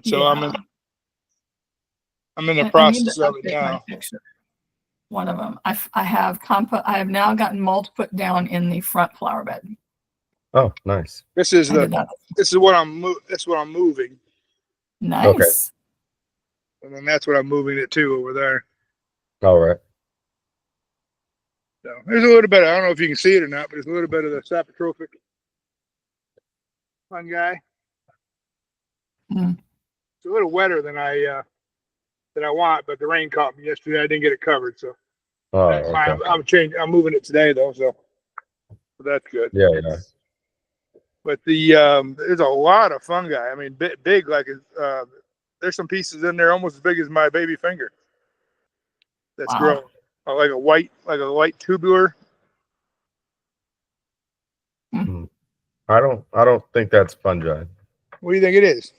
So Yeah. I'm in the I need to process of it update my now. picture. One of them. I have now gotten mulch put down in the front flower bed. Oh, nice. This is I did that. what I'm moving, Nice. and then that's what I'm moving it to over there. All right. So there's a little bit. I don't know if you can see it or not, but there's a little bit of the sapotrophic fungi. Mm. It's a little wetter than I want, but the rain caught me yesterday. I didn't get it covered, so that's fine. Okay. I'm moving it today though, so that's good. Yeah. But there's a lot of fungi. I mean, big like there's some pieces in there almost as big as my baby finger. That's growing like a white tubular. I don't think that's fungi. What do you think it is?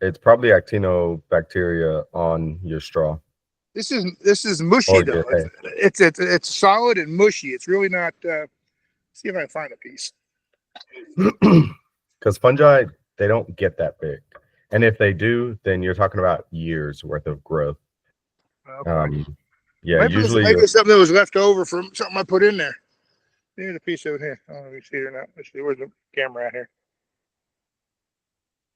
It's probably actinobacteria on your straw. This is mushy though. It's solid and mushy. It's really not. See if I can find a piece. Because fungi, they don't get that big, and if they do, then you're talking about years worth of growth. Okay. Yeah, maybe it's something that was left over from something I put in there. Here's a piece over here. I don't know if you see it or not. Let's see. Where's the camera at here?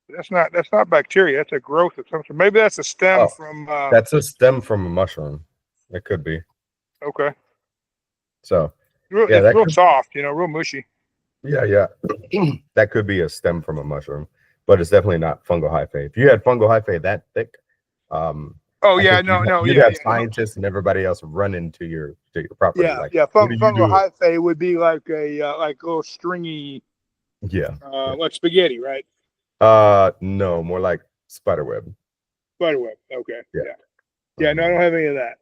That's not bacteria. That's a growth of some sort. Maybe that's a stem from. That's a stem from a mushroom. It could be. Okay. So. It's real soft, real mushy. Yeah. That could be a stem from a mushroom, but it's definitely not fungal hyphae. If you had fungal hyphae that thick, you'd have scientists and everybody else run into your property. Fungal hyphae would be like a little stringy. Yeah. Like spaghetti, right? No, more like spiderweb. Spiderweb. Okay. Yeah. No, I don't have any of that.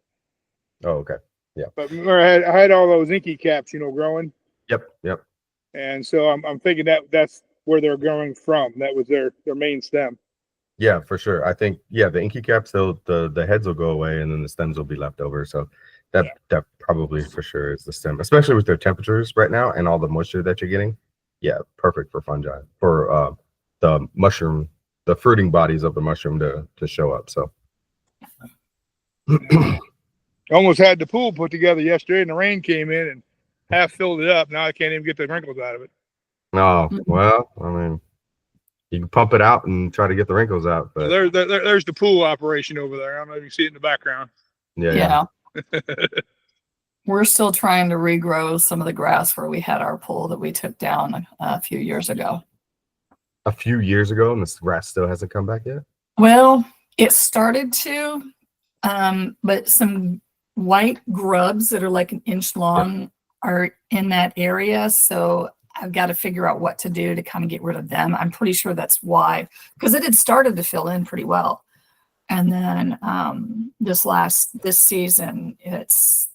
Oh, okay. Yeah. But I had all those inky caps, growing. Yep. And so I'm thinking that's where they're growing from. That was their main stem. Yeah, for sure. I think the inky caps, the heads will go away and then the stems will be left over. So that probably for sure is the stem, especially with their temperatures right now and all the moisture that you're getting. Yeah, perfect for fungi, for the mushroom, the fruiting bodies of the mushroom to show up. So almost had the pool put together yesterday and the rain came in and half filled it up. Now I can't even get the wrinkles out of it. No, well, I mean, you can pump it out and try to get the wrinkles out. But there's the pool operation over there. I don't know if you can see it in the background. Yeah. We're still trying to regrow some of the grass where we had our pool that we took down a few years ago. A few years ago, and this grass still hasn't come back yet? Well, it started to, but some white grubs that are like an inch long are in that area. So I've got to figure out what to do to kind of get rid of them. I'm pretty sure that's why, because it had started to fill in pretty well. And then this season,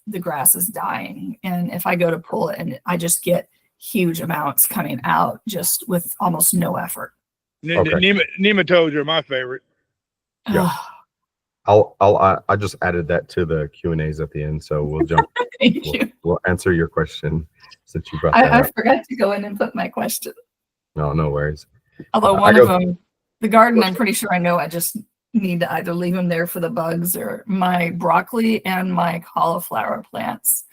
the grass is dying. And if I go to pull it, and I just get huge amounts coming out just with almost no effort. Nematodes are my favorite. Yeah. I just added that to the Q&As at the end, so we'll jump. We'll answer your question since you brought that up. I forgot to go in and put my question. No worries. Although one of them, the garden, I'm pretty sure I know. I just need to either leave them there for the bugs or my broccoli and my cauliflower plants.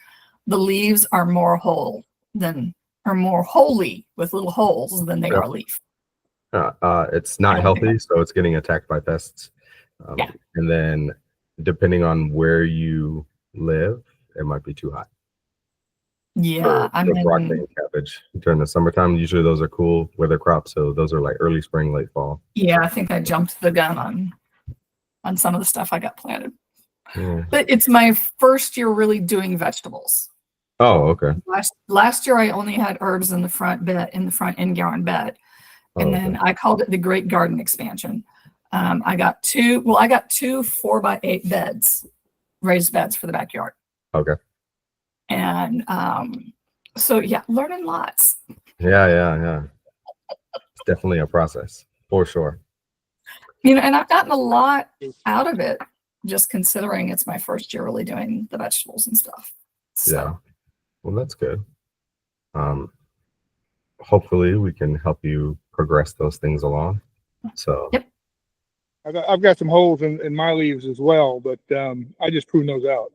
The leaves are more holy with little holes than they are leaf. It's not healthy, so it's getting attacked by pests. And then depending on where you live, it might be too hot. Yeah, I mean, broccoli and cabbage during the summertime. Usually those are cool weather crops, so those are like early spring, late fall. Yeah, I think I jumped the gun on some of the stuff I got planted. Yeah. But it's my first year really doing vegetables. Oh, okay. Last year I only had herbs in the front in-garden bed, and then I called it the Great Garden Expansion. I got two 4x8 beds, raised beds for the backyard. Okay. And so learning lots. Yeah. It's definitely a process for sure. And I've gotten a lot out of it, just considering it's my first year really doing the vegetables and stuff. So. Yeah. Well, that's good. Hopefully we can help you progress those things along. So I've got some holes in my leaves as well, but I just prune those out.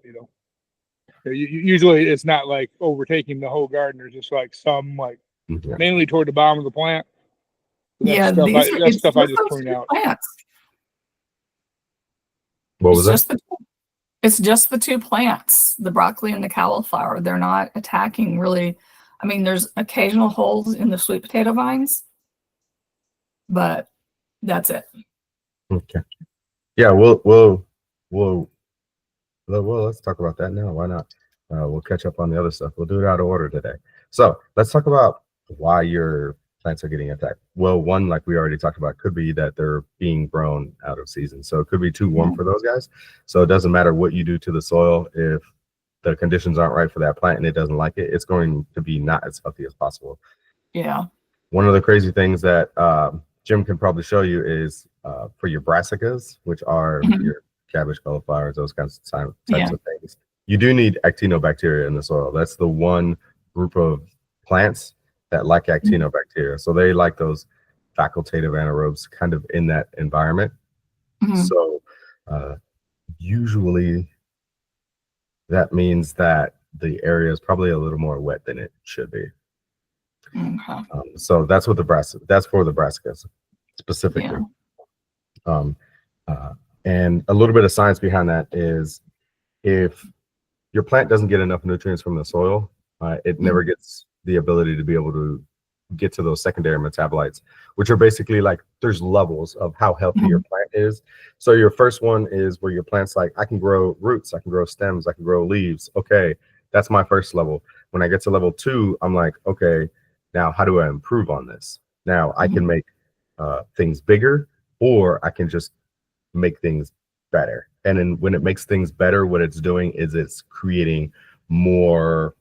Usually it's not like overtaking the whole garden. There's just like some like Yeah. mainly toward the bottom of the plant. Yeah, That's stuff I just those prune two out. plants. What was It's that? just it's just the two plants, the broccoli and the cauliflower. They're not attacking really. I mean, there's occasional holes in the sweet potato vines, but that's it. Okay. Yeah, well, let's talk about that now. Why not? We'll catch up on the other stuff. We'll do it out of order today. So let's talk about why your plants are getting attacked. Well, one, like we already talked about, could be that they're being grown out of season. So it could be too warm for those guys. So it doesn't matter what you do to the soil. If the conditions aren't right for that plant and it doesn't like it, it's going to be not as healthy as possible. Yeah. One of the crazy things that Jim can probably show you is for your brassicas, which are your cabbage, cauliflowers, those kinds of types of things. You do need actinobacteria in the soil. That's the one group of plants that like actinobacteria. So they like those facultative anaerobes kind of in that environment. So usually that means that the area is probably a little more wet than it should be. So that's what that's for the brassicas specifically. And a little bit of science behind that is if your plant doesn't get enough nutrients from the soil, it never gets the ability to be able to get to those secondary metabolites, which are basically like there's levels of how healthy your plant is. So your first one is where your plant's like, I can grow roots, I can grow stems, I can grow leaves. Okay, that's my first level. When I get to level 2, I'm like, okay, now how do I improve on this? Now I can make things bigger, or I can just make things better. And then when it makes things better, what it's doing is it's creating more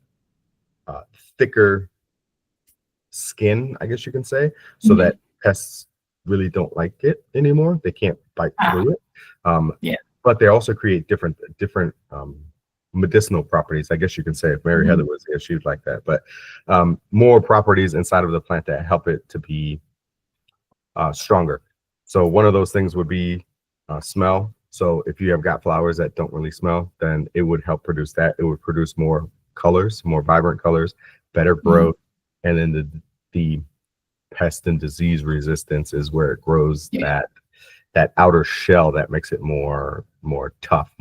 thicker skin, I guess you can say, so that pests really don't like it anymore. They can't bite through it. But they also create different medicinal properties, I guess you can say. If Mary Heather was here, she would like that. But more properties inside of the plant that help it to be stronger. So one of those things would be smell. So if you have got flowers that don't really smell, then it would help produce that. It would produce more colors, more vibrant colors, better growth. And then the pest and disease resistance is where it grows that outer shell that makes it more tough,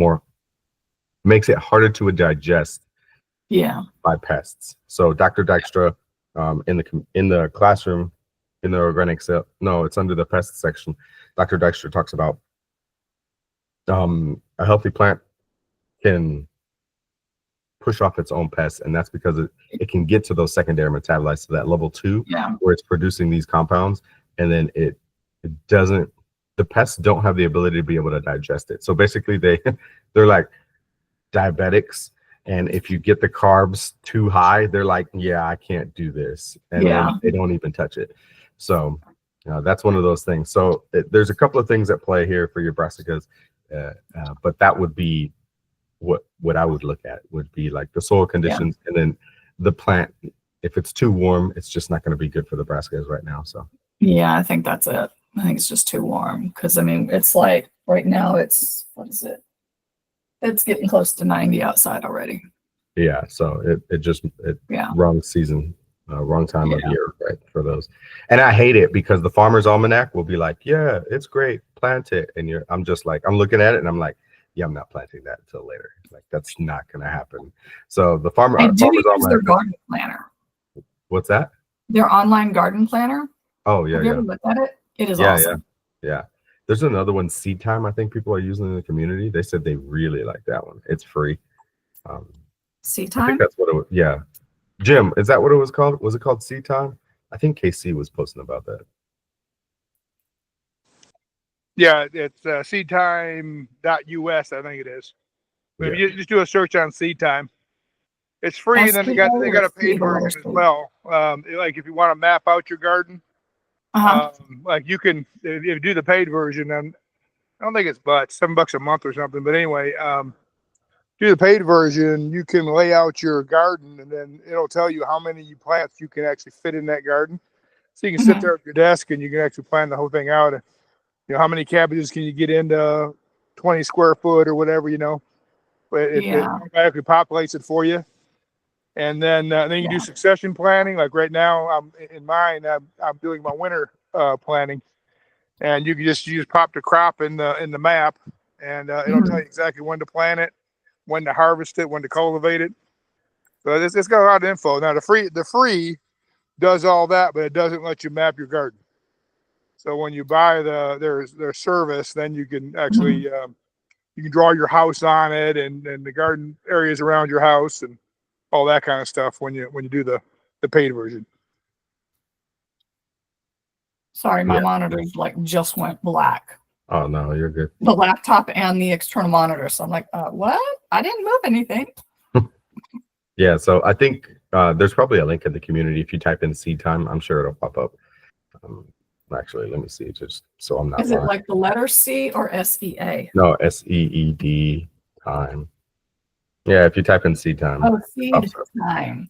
makes it harder to digest by pests. So Dr. Dykstra in the classroom, in the organic cell, no, it's under the pest section. Dr. Dykstra talks about a healthy plant can push off its own pests, and that's because it can get to those secondary metabolites to that level 2 where it's producing these compounds, and then it doesn't, the pests don't have the ability to be able to digest it. So basically they're like diabetics, and if you get the carbs too high, they're like, I can't do this, and then they don't even touch it. So that's one of those things. So there's a couple of things at play here for your brassicas, but that would be what I would look at, would be like the soil conditions, and then the plant. If it's too warm, it's just not going to be good for the brassicas right now. So I think that's it. I think it's just too warm, because I mean, it's like right now it's, what is it? It's getting close to 90 outside already. So it wrong season, wrong time of year, right, for those. And I hate it because the Farmer's Almanac will be like, it's great, plant it, and I'm just like, I'm looking at it and I'm like, I'm not planting that until later. Like, that's not going to happen. So the Farmer's Almanac, their garden planner. What's that? Their online garden planner. Oh yeah, Have you ever looked at it? It is awesome. Yeah. There's another one, Seed Time, I think people are using in the community. They said they really like that one. It's free. Seed Time? I think that's what it was. Yeah. Jim, is that what it was called? Was it called Seed Time? I think KC was posting about that. Yeah, it's seedtime.us, I think it is. But if you just do a search on Seed Time, it's free, and then they got a paid version as well. Like if you want to map out your garden, like you can, if you do the paid version, and I don't think it's $7 a month or something. But anyway, do the paid version, you can lay out your garden, and then it'll tell you how many plants you can actually fit in that garden. So you can sit there at your desk and you can actually plan the whole thing out. how many cabbages can you get into 20 square foot or whatever, but it Yeah. automatically populates it for you. And then you do succession planning. Like right now, I'm doing my winter planning, and you just pop the crop in the map, and it'll tell you exactly when to plant it, when to harvest it, when to cultivate it. So it's got a lot of info. Now the free does all that, but it doesn't let you map your garden. So when you buy their service, then you can actually you can draw your house on it and the garden areas around your house and all that kind of stuff when you do the paid version. Sorry, my monitors like just went black. Oh no, you're good. The laptop and the external monitor. So I'm like, what? I didn't move anything. Yeah, so I think there's probably a link in the community. If you type in seed time, I'm sure it'll pop up. Actually, let me see, just so I'm not. Is it like the letter C or SEA? No, SEED time. Yeah, if you type in seed time. Oh, seed time.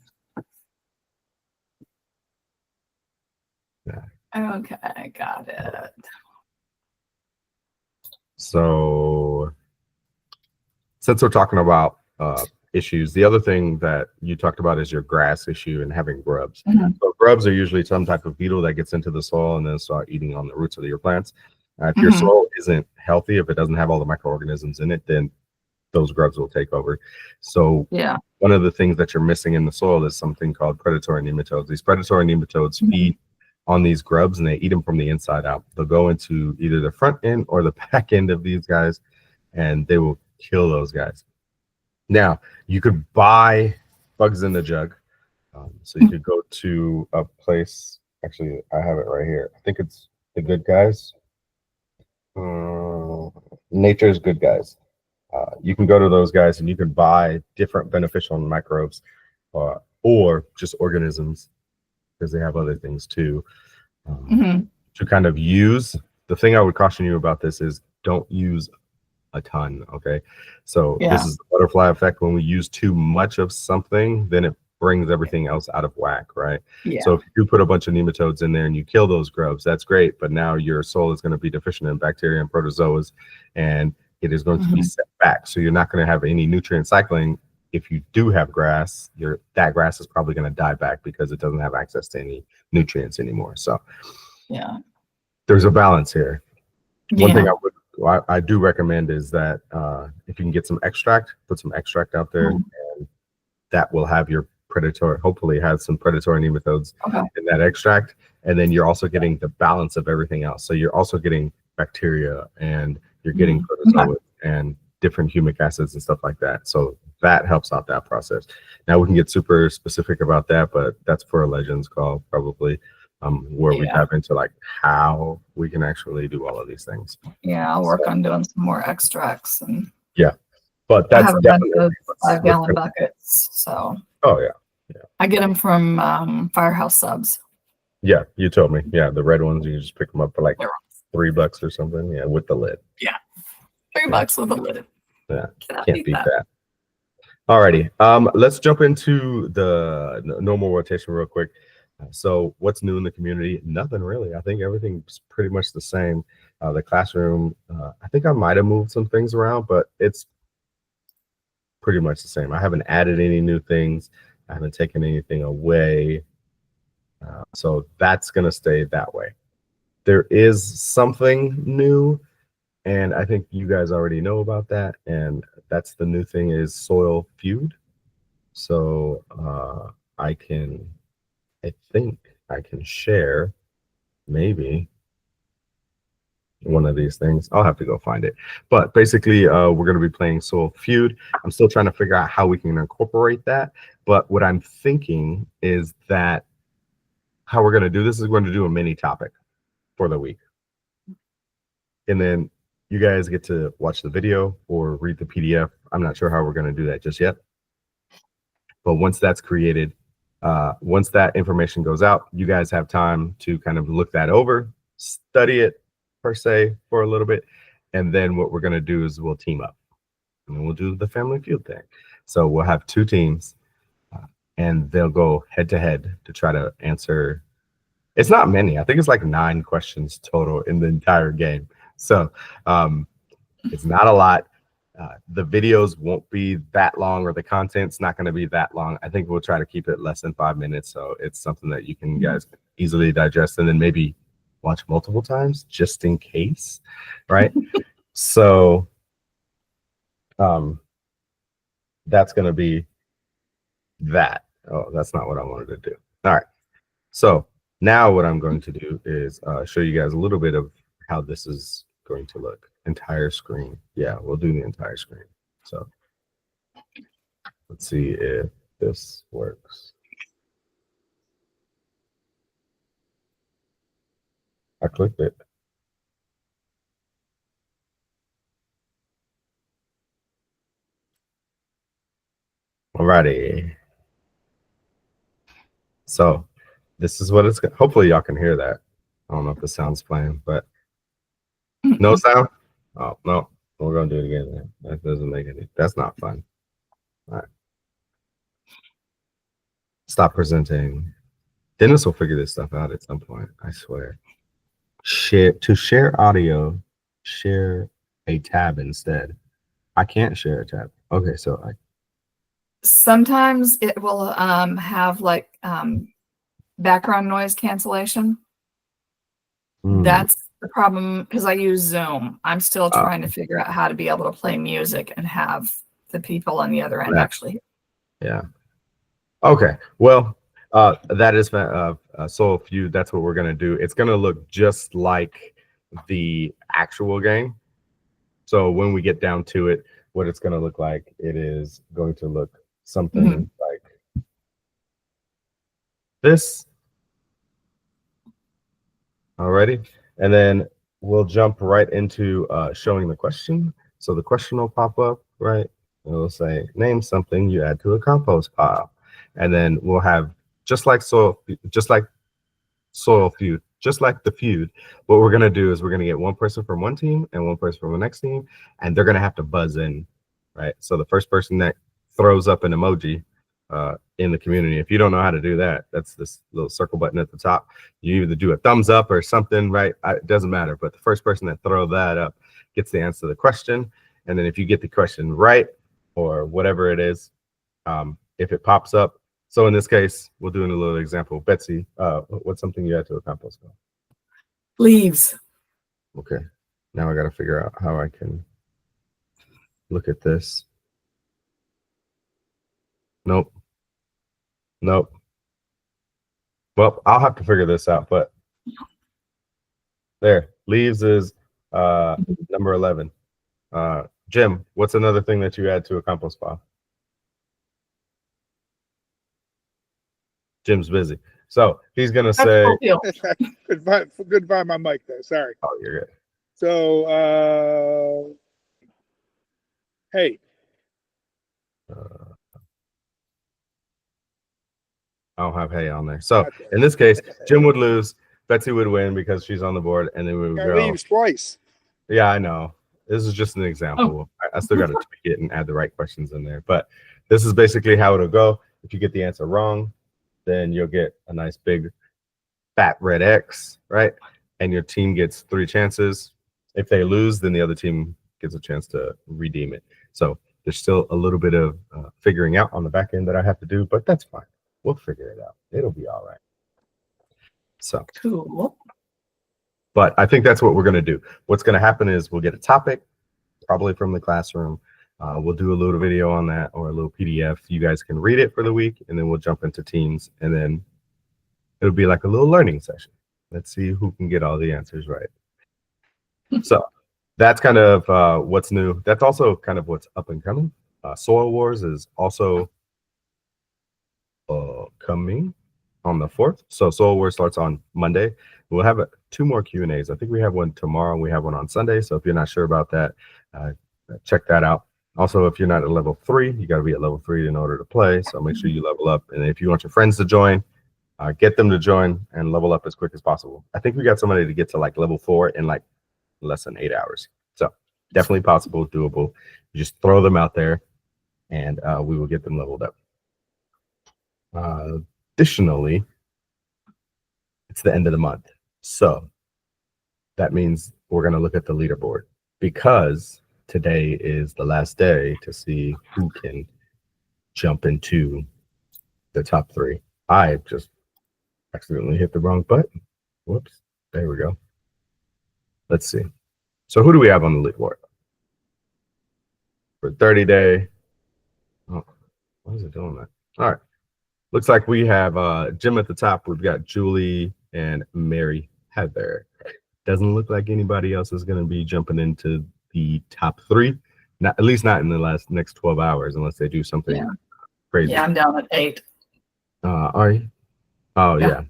Yeah. Okay, got it. So since we're talking about issues, the other thing that you talked about is your grass issue and having grubs. So grubs are usually some type of beetle that gets into the soil and then start eating on the roots of your plants. If your soil isn't healthy, if it doesn't have all the microorganisms in it, then those grubs will take over. So one of the things that you're missing in the soil is something called predatory nematodes. These predatory nematodes feed on these grubs and they eat them from the inside out. They'll go into either the front end or the back end of these guys and they will kill those guys. Now, you could buy bugs in the jug. So you could go to a place, actually, I have it right here. I think it's The Good Guys. Nature's Good Guys. You can go to those guys and you can buy different beneficial microbes or just organisms, because they have other things too, to kind of use. The thing I would caution you about this is don't use a ton. Okay, so this is the butterfly effect. When we use too much of something, then it brings everything else out of whack, right? So if you put a bunch of nematodes in there and you kill those grubs, that's great, but now your soil is going to be deficient in bacteria and protozoas and it is going to be set back, so you're not going to have any nutrient cycling. If you do have grass, that grass is probably going to die back because it doesn't have access to any nutrients anymore. So there's a balance here. One thing I do recommend is that if you can get some extract, put some extract out there, and that will have your hopefully have some predatory nematodes in that extract. And then you're also getting the balance of everything else. So you're also getting bacteria and you're getting protozoa and different humic acids and stuff like that. So that helps out that process. Now we can get super specific about that, but that's for a Legends call probably, where we dive into like how we can actually do all of these things. I'll work on doing some more extracts and but that's definitely 5-gallon buckets. So I get them from Firehouse Subs. Yeah, you told me. Yeah, the red ones, you can just pick them up for like $3 or something. Yeah, with the lid. Yeah, $3 with a lid. Yeah, can't beat that. Alrighty, let's jump into the normal rotation real quick. So what's new in the community? Nothing really. I think everything's pretty much the same. The classroom, I think I might have moved some things around, but it's pretty much the same. I haven't added any new things. I haven't taken anything away. So that's going to stay that way. There is something new, and I think you guys already know about that. And that's the new thing is Soil Feud. So I think I can share maybe one of these things. I'll have to go find it. But basically, we're going to be playing Soil Feud. I'm still trying to figure out how we can incorporate that. But what I'm thinking is that how we're going to do this is we're going to do a mini topic for the week. And then you guys get to watch the video or read the PDF. I'm not sure how we're going to do that just yet. But once that's created, once that information goes out, you guys have time to kind of look that over, study it per se for a little bit. And then what we're going to do is we'll team up and we'll do the Family Feud thing. So we'll have two teams and they'll go head to head to try to answer. It's not many. I think it's like 9 questions total in the entire game. So it's not a lot. The videos won't be that long, or the content's not going to be that long. I think we'll try to keep it less than 5 minutes, so it's something that you can guys easily digest and then maybe watch multiple times just in case, right? So that's going to be that. Oh, that's not what I wanted to do. All right. So now what I'm going to do is show you guys a little bit of how this is going to look. Entire screen. Yeah, we'll do the entire screen. So let's see if this works. I clicked it. Alrighty. So this is what it's, hopefully y'all can hear that. I don't know if the sound's playing, but no sound? Oh, no. We're going to do it again. That doesn't make any, that's not fun. All right. Stop presenting. Dennis will figure this stuff out at some point, I swear. Share audio, share a tab instead. I can't share a tab. Okay, so Sometimes it will have like background noise cancellation. That's the problem because I use Zoom. I'm still trying to figure out how to be able to play music and have the people on the other end actually. Yeah. Okay. Well, that is Soul Feud. That's what we're gonna do. It's gonna look just like the actual game. So when we get down to it, what it's gonna look like, it is going to look something like this. Alrighty, and then we'll jump right into showing the question. So the question will pop up, right? It'll say, name something you add to a compost pile. And then we'll have, just like Soil Feud, just like the feud, what we're gonna do is we're gonna get one person from one team and one person from the next team, and they're gonna have to buzz in, right? So the first person that throws up an emoji in the community, if you don't know how to do that, that's this little circle button at the top. You either do a thumbs up or something, right? It doesn't matter, but the first person that throws that up gets the answer to the question. And then if you get the question right, or whatever it is, if it pops up. So in this case, we'll do a little example. Betsy, what's something you add to a compost pile? Leaves. Okay. Now I got to figure out how I can look at this. Nope. Nope. Well, I'll have to figure this out, but there. Leaves is number 11. Jim, what's another thing that you add to a compost pile? Jim's busy. So he's going to say... Good find my mic there. Sorry. Oh, you're good. So, hey. I don't have hey on there. So in this case, Jim would lose. Betsy would win because she's on the board, and then we would go. Leaves twice. Yeah, I know. This is just an example. I still got to tweak it and add the right questions in there. But this is basically how it'll go. If you get the answer wrong, then you'll get a nice big fat red X, right? And your team gets 3 chances. If they lose, then the other team gets a chance to redeem it. So there's still a little bit of figuring out on the back end that I have to do, but that's fine. We'll figure it out. It'll be all right. So cool. But I think that's what we're going to do. What's going to happen is we'll get a topic, probably from the classroom. We'll do a little video on that or a little PDF. You guys can read it for the week, and then we'll jump into teams, and then it'll be like a little learning session. Let's see who can get all the answers right. So that's kind of what's new. That's also kind of what's up and coming. Soil Wars is also coming on the 4th. So Soil Wars starts on Monday. We'll have 2 more Q&As. I think we have one tomorrow and we have one on Sunday. So if you're not sure about that, check that out. Also, if you're not at level 3, you got to be at level 3 in order to play. So make sure you level up. And if you want your friends to join, get them to join and level up as quick as possible. I think we got somebody to get to like level 4 in like less than 8 hours. So definitely possible, doable. You just throw them out there and we will get them leveled up. Additionally, it's the end of the month. So that means we're going to look at the leaderboard, because today is the last day to see who can jump into the top 3. I just accidentally hit the wrong button. Whoops. There we go. Let's see. So who do we have on the leaderboard? For 30-day. Oh, why is it doing that? All right. Looks like we have Jim at the top. We've got Julie and Mary Heather. Doesn't look like anybody else is going to be jumping into the top 3. Not, at least not in the next 12 hours, unless they do something crazy. Yeah, I'm down at 8. Are you? Oh, yeah.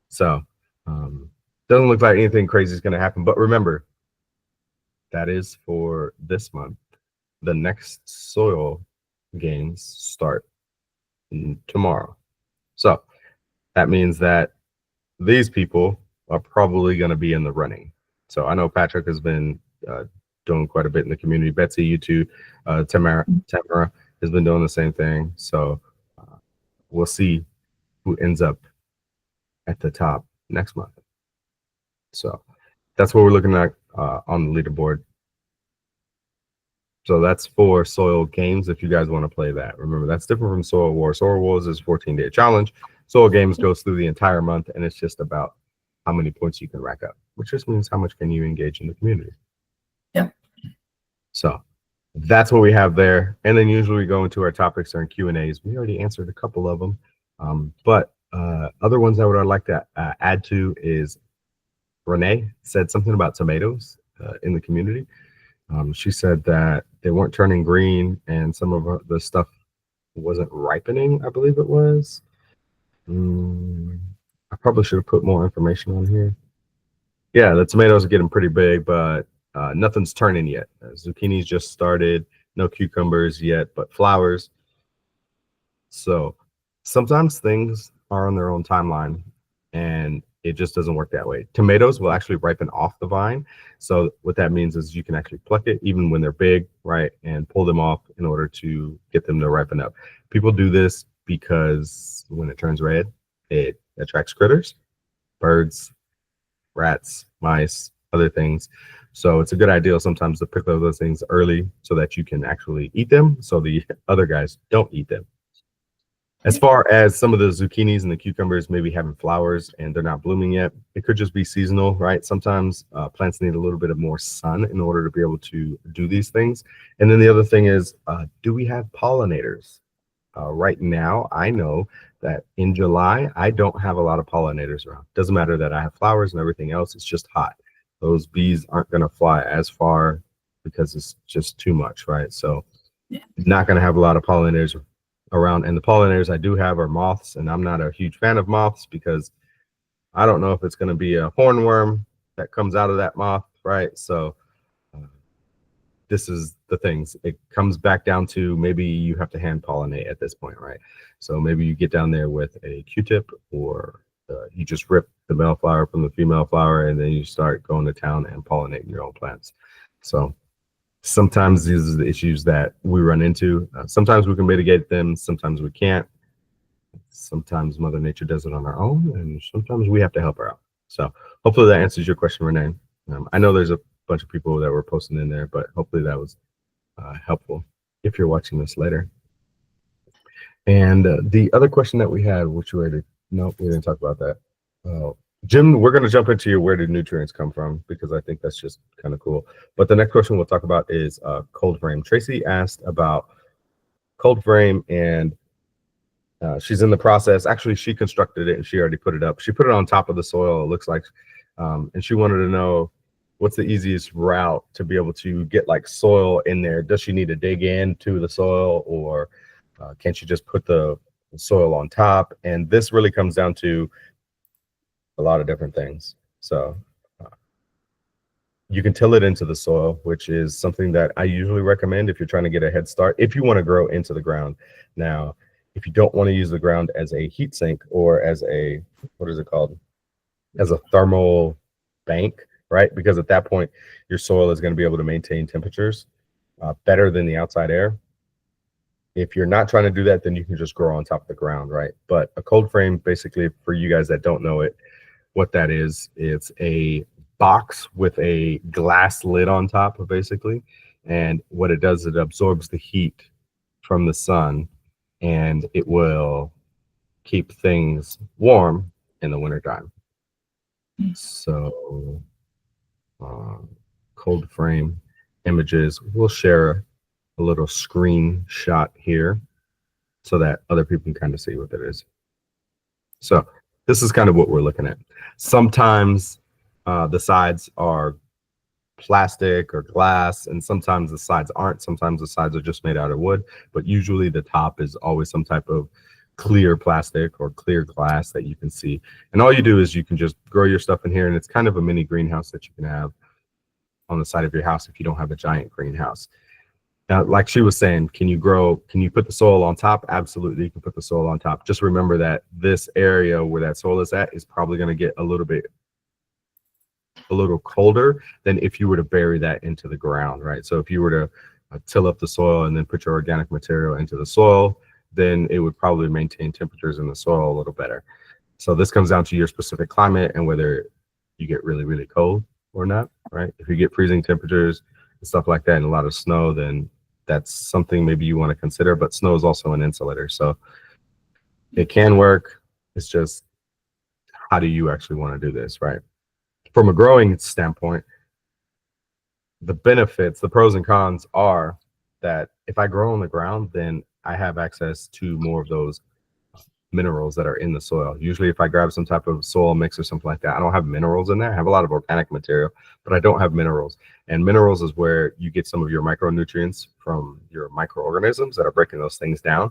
So doesn't look like anything crazy is going to happen. But remember, that is for this month. The next soil games start tomorrow. So that means that these people are probably going to be in the running. So I know Patrick has been doing quite a bit in the community. Betsy, you too. Tamara has been doing the same thing. So we'll see who ends up at the top next month. So that's what we're looking at on the leaderboard. So that's for Soil Games if you guys want to play that. Remember, that's different from Soil Wars. Soil Wars is a 14-day challenge. Soil Games goes through the entire month, and it's just about how many points you can rack up, which just means how much can you engage in the community. Yeah. So that's what we have there. And then usually we go into our topics or Q&As. We already answered a couple of them. But other ones that I'd like to add to is Renee said something about tomatoes in the community. She said that they weren't turning green and some of the stuff wasn't ripening, I believe it was. I probably should have put more information on here. Yeah, the tomatoes are getting pretty big, but nothing's turning yet. Zucchini's just started, no cucumbers yet, but flowers. So sometimes things are on their own timeline, and it just doesn't work that way. Tomatoes will actually ripen off the vine. So what that means is you can actually pluck it even when they're big, right? And pull them off in order to get them to ripen up. People do this because when it turns red, it attracts critters, birds, rats, mice, other things. So it's a good idea sometimes to pick up those things early so that you can actually eat them, so the other guys don't eat them. As far as some of the zucchinis and the cucumbers maybe having flowers and they're not blooming yet, it could just be seasonal, right? Sometimes plants need a little bit of more sun in order to be able to do these things. And then the other thing is, do we have pollinators? Right now, I know that in July, I don't have a lot of pollinators around. Doesn't matter that I have flowers and everything else, it's just hot. Those bees aren't going to fly as far because it's just too much, right? So not going to have a lot of pollinators around. And the pollinators I do have are moths, and I'm not a huge fan of moths because I don't know if it's going to be a hornworm that comes out of that moth, right? So this is the things. It comes back down to maybe you have to hand pollinate at this point, right? So maybe you get down there with a Q-tip, or you just rip the male flower from the female flower, and then you start going to town and pollinating your own plants. So sometimes these are the issues that we run into. Sometimes we can mitigate them, sometimes we can't. Sometimes Mother Nature does it on our own, and sometimes we have to help her out. So hopefully that answers your question, Renee. I know there's a bunch of people that were posting in there, but hopefully that was helpful if you're watching this later. And the other question that we had, which we already, no, we didn't talk about that. Jim, we're going to jump into your where did nutrients come from, because I think that's just kind of cool. But the next question we'll talk about is cold frame. Tracy asked about cold frame, and she's in the process. Actually, she constructed it and she already put it up. She put it on top of the soil, it looks like. And she wanted to know what's the easiest route to be able to get like soil in there. Does she need to dig into the soil, or can she just put the soil on top? And this really comes down to a lot of different things. So you can till it into the soil, which is something that I usually recommend if you're trying to get a head start, if you want to grow into the ground. Now, if you don't want to use the ground as a heat sink or as a, what is it called? As a thermal bank, right? Because at that point, your soil is going to be able to maintain temperatures better than the outside air. If you're not trying to do that, then you can just grow on top of the ground, right? But a cold frame, basically, for you guys that don't know it, what that is, it's a box with a glass lid on top, basically. And what it does, it absorbs the heat from the sun, and it will keep things warm in the wintertime. So cold frame images, we'll share a little screenshot here so that other people can kind of see what it is. So this is kind of what we're looking at. Sometimes the sides are plastic or glass, and sometimes the sides aren't. Sometimes the sides are just made out of wood, but usually the top is always some type of clear plastic or clear glass that you can see. And all you do is you can just grow your stuff in here, and it's kind of a mini greenhouse that you can have on the side of your house if you don't have a giant greenhouse. Now, like she was saying, can you put the soil on top? Absolutely, you can put the soil on top. Just remember that this area where that soil is at is probably going to get a little colder than if you were to bury that into the ground, right? So if you were to till up the soil and then put your organic material into the soil, then it would probably maintain temperatures in the soil a little better. So this comes down to your specific climate and whether you get really, really cold or not, right? If you get freezing temperatures and stuff like that and a lot of snow, then that's something maybe you want to consider. But snow is also an insulator, so it can work. It's just, how do you actually want to do this, right? From a growing standpoint, the benefits, the pros and cons are that if I grow on the ground, then I have access to more of those minerals that are in the soil. Usually if I grab some type of soil mix or something like that, I don't have minerals in there. I have a lot of organic material, but I don't have minerals. And minerals is where you get some of your micronutrients from your microorganisms that are breaking those things down.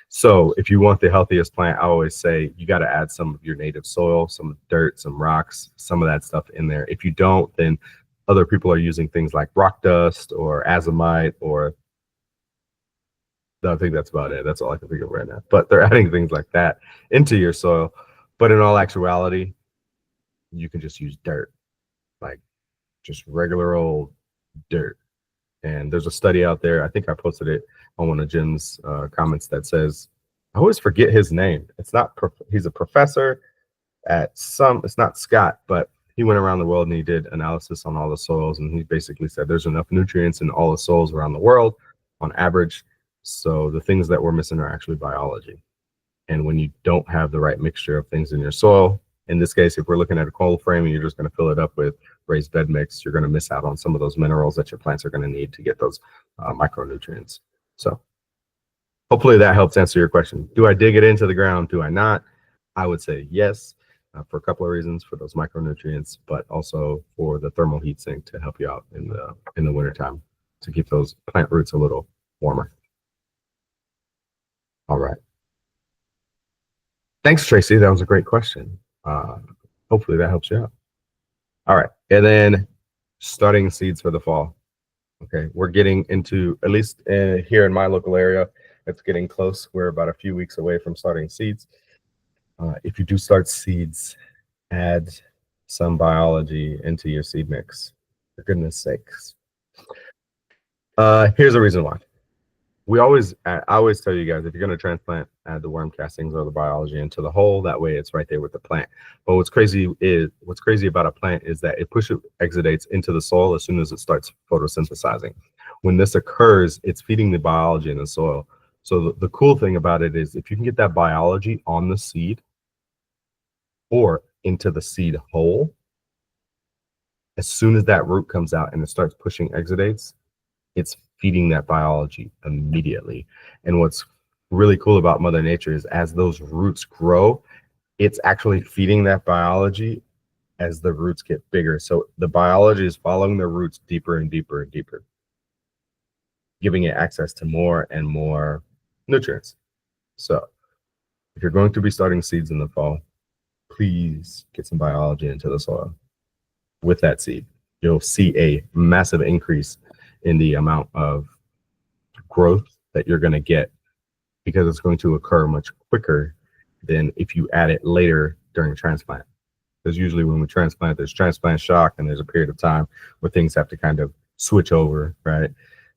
So if you want the healthiest plant, I always say you got to add some of your native soil, some dirt, some rocks, some of that stuff in there. If you don't, then other people are using things like rock dust or azomite, or I think that's about it. That's all I can think of right now. But they're adding things like that into your soil. But in all actuality, you can just use dirt, like just regular old dirt. And there's a study out there. I think I posted it on one of Jim's comments that says, I always forget his name. It's not, he's a professor at it's not Scott, but he went around the world and he did analysis on all the soils. And he basically said there's enough nutrients in all the soils around the world on average. So the things that we're missing are actually biology. And when you don't have the right mixture of things in your soil, in this case, if we're looking at a cold frame and you're just going to fill it up with raised bed mix, you're going to miss out on some of those minerals that your plants are going to need to get those micronutrients. So hopefully that helps answer your question. Do I dig it into the ground? Do I not? I would say yes, for a couple of reasons, for those micronutrients, but also for the thermal heat sink to help you out in the wintertime to keep those plant roots a little warmer. All right. Thanks, Tracy. That was a great question. Hopefully that helps you out. All right. And then starting seeds for the fall. Okay. We're getting into, at least here in my local area, it's getting close. We're about a few weeks away from starting seeds. If you do start seeds, add some biology into your seed mix, for goodness sakes. Here's a reason why. I always tell you guys, if you're going to transplant, add the worm castings or the biology into the hole. That way it's right there with the plant. But what's crazy about a plant is that it pushes exudates into the soil as soon as it starts photosynthesizing. When this occurs, it's feeding the biology in the soil. So the cool thing about it is if you can get that biology on the seed or into the seed hole, as soon as that root comes out and it starts pushing exudates, it's feeding that biology immediately. And what's really cool about Mother Nature is as those roots grow, it's actually feeding that biology as the roots get bigger. So the biology is following the roots deeper and deeper and deeper, giving it access to more and more nutrients. So if you're going to be starting seeds in the fall, please get some biology into the soil with that seed. You'll see a massive increase in the amount of growth that you're going to get, because it's going to occur much quicker than if you add it later during transplant. Because usually when we transplant, there's transplant shock and there's a period of time where things have to kind of switch over, right?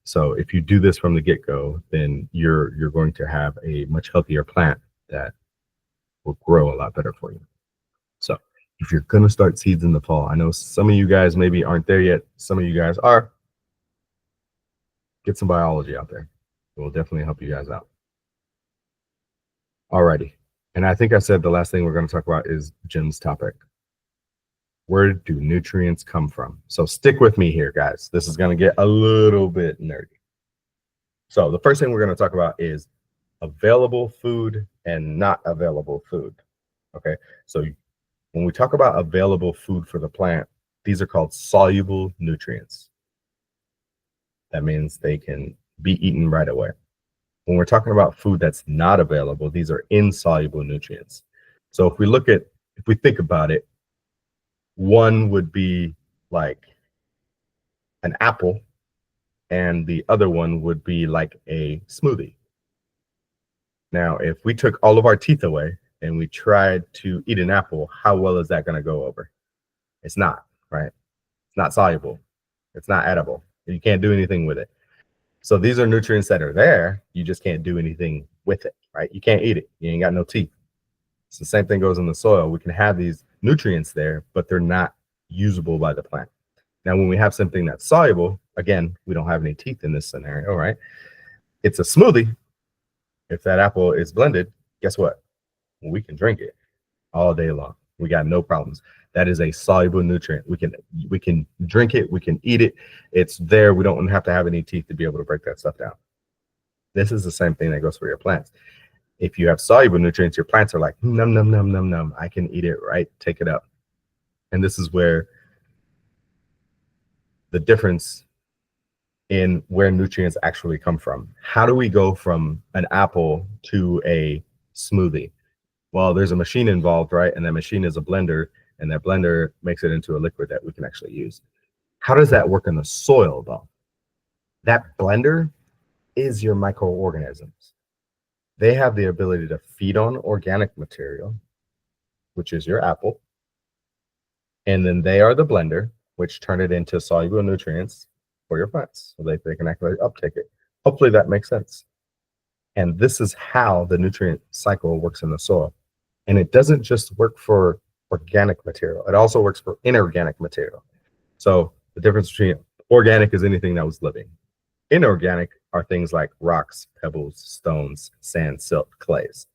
So if you do this from the get-go, then you're going to have a much healthier plant that will grow a lot better for you. So if you're going to start seeds in the fall, I know some of you guys maybe aren't there yet. Some of you guys are. Get some biology out there. It will definitely help you guys out. Alrighty. And I think I said the last thing we're going to talk about is Jim's topic. Where do nutrients come from? So stick with me here, guys. This is going to get a little bit nerdy. So the first thing we're going to talk about is available food and not available food. Okay. So when we talk about available food for the plant, these are called soluble nutrients. That means they can be eaten right away. When we're talking about food that's not available, these are insoluble nutrients. So if we think about it, one would be like an apple, and the other one would be like a smoothie. Now, if we took all of our teeth away and we tried to eat an apple, how well is that going to go over? It's not, right? It's not soluble. It's not edible. You can't do anything with it. So these are nutrients that are there. You just can't do anything with it, right? You can't eat it. You ain't got no teeth. So the same thing goes in the soil. We can have these nutrients there, but they're not usable by the plant. Now, when we have something that's soluble, again, we don't have any teeth in this scenario, right? It's a smoothie. If that apple is blended, guess what? We can drink it all day long. We got no problems. That is a soluble nutrient. We can drink it. We can eat it. It's there. We don't have to have any teeth to be able to break that stuff down. This is the same thing that goes for your plants. If you have soluble nutrients, your plants are like, num, num, num, num, num. I can eat it, right? Take it up. And this is where the difference in where nutrients actually come from. How do we go from an apple to a smoothie? Well, there's a machine involved, right? And that machine is a blender, and that blender makes it into a liquid that we can actually use. How does that work in the soil, though? That blender is your microorganisms. They have the ability to feed on organic material, which is your apple. And then they are the blender, which turn it into soluble nutrients for your plants so they can actually uptake it. Hopefully that makes sense. And this is how the nutrient cycle works in the soil. And it doesn't just work for organic material. It also works for inorganic material. So the difference between organic is anything that was living. Inorganic are things like rocks, pebbles, stones, sand, silt, clays.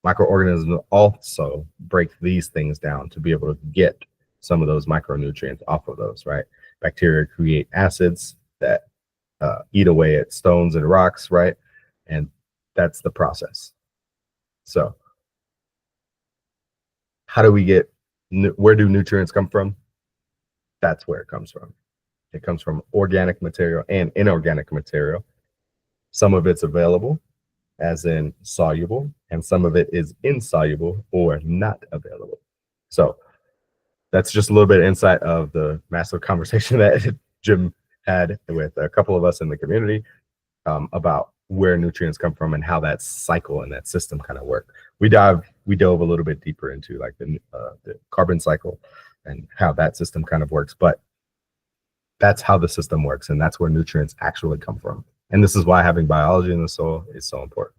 Microorganisms also break these things down to be able to get some of those micronutrients off of those, right? Bacteria create acids that eat away at stones and rocks, right? And that's the process. So how do we get, where do nutrients come from? That's where it comes from. It comes from organic material and inorganic material. Some of it's available, as in soluble, and some of it is insoluble or not available. So that's just a little bit of insight of the massive conversation that Jim had with a couple of us in the community about where nutrients come from and how that cycle and that system kind of work. We dove a little bit deeper into like the carbon cycle and how that system kind of works, but that's how the system works, and that's where nutrients actually come from. And this is why having biology in the soil is so important.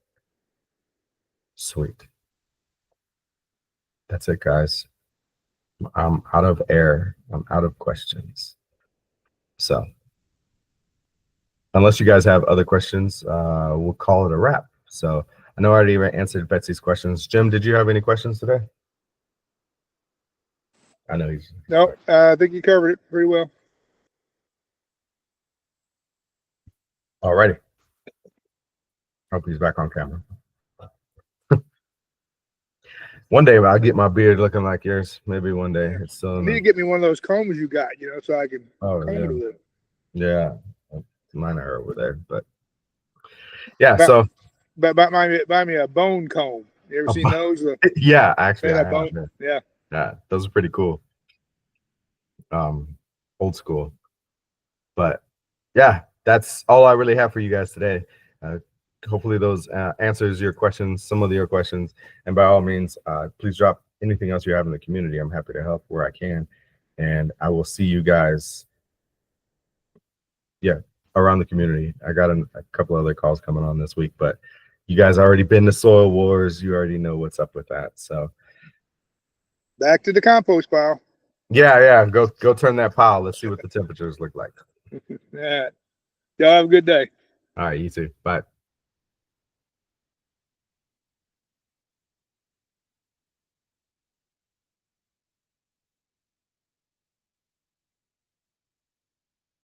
Sweet. That's it, guys. I'm out of air. I'm out of questions. So unless you guys have other questions, we'll call it a wrap. So I know I already answered Betsy's questions. Jim, did you have any questions today? I know he's... No, I think you covered it pretty well. All righty. Hope he's back on camera. One day I'll get my beard looking like yours. Maybe one day. It's still... You need to get me one of those combs you got, so I can comb it with it. Yeah. Mine are over there, but yeah. So buy me a bone comb. You ever seen those? Yeah, actually, Yeah, those are pretty cool. Old school, but yeah, that's all I really have for you guys today. Hopefully those answers your questions, some of your questions, and by all means, please drop anything else you have in the community. I'm happy to help where I can, and I will see you guys. Yeah. Around the community. I got a couple other calls coming on this week, but you guys already been to Soil Wars. You already know what's up with that. So Back to the compost pile. Yeah. Go turn that pile. Let's see what the temperatures look like. Yeah. Y'all have a good day. All right, you too. Bye.